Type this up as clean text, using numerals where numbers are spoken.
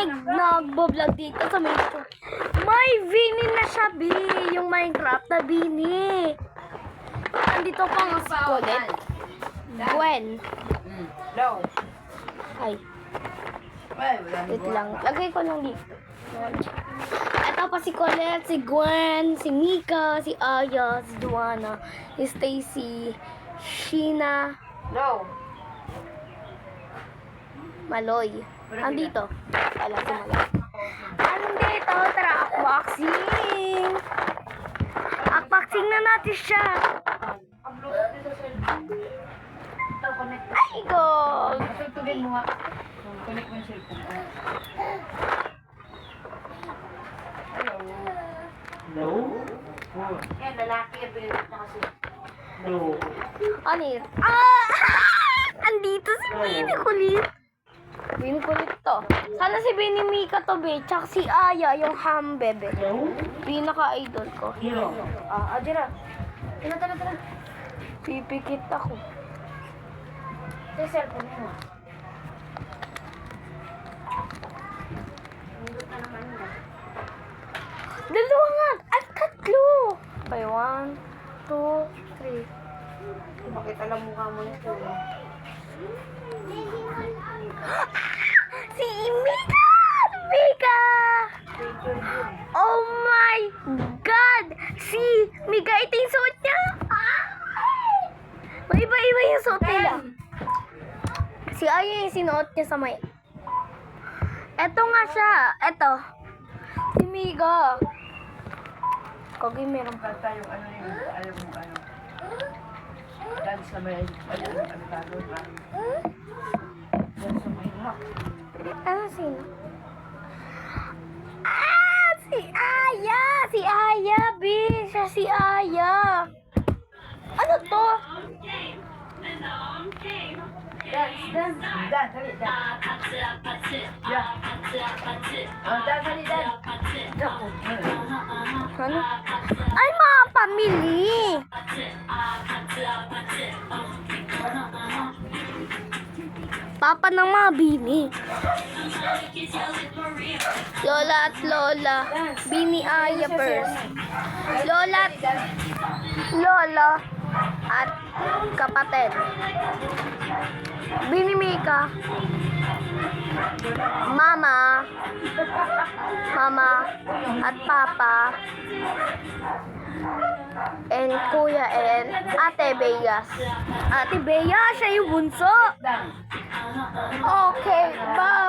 nagbo-vlog dito sa Minecraft. May Vini na siya, B. Yung Minecraft na Vini. Nandito pa nga si Colette. Gwen. No. Ay, Well, wait lang. Lagay ko lang dito. Ito pa si Colette, si Gwen, si Mika, si Aya, si Joanna, si Stacy, Sheena, No. Maloy. Andito. Wala si Maloy. Andito, tara, unboxing. Unboxing na natin siya. Ay, go. Tugtugin mo nga. Connect mo yung cellphone ko. No? Yan, lalaki yung pinilip na kasi. No. Ano yun? Ah! Andito si Bini Kulit. Bini Kulit to. Sana si Bini Mika to, be. Tsaka si Aya, yung ham, bebe. Pinaka-idol ko. Hero. Adira. Tara. Pipikit ako. Sa cellphone mo. Dalawa nga! At tatlo! By 1, 2, 3. Bakit alam mukha mo nito? Si Mika! Mika! Oh my God! Si Mika, ito yung suot niya! Ay! May iba-iba yung suot nila. Si Aya yung sinuot niya sa may... Eto nga siya. Eto. Si Mika. Kagi meron pa. Basta yung ano yung, alam mo ano. Dance na may, ano gagawin ba? Dance na may rock. Ano sino? Ah! Si Aya! Si Aya, B! Siya si Aya! Ano to? Dance. Dance, dali, dance. Yeah. Dance, dali, dance. Naku, Ano? Ay, mga pamili! Papa ng mga bini. Lola at Lola. Bini Aya first. Lola at kapatid. Bini Mika. Mama at Papa and Kuya and Ate Bea. Ate Bea, siya yung bunso. dance. Okay, bye.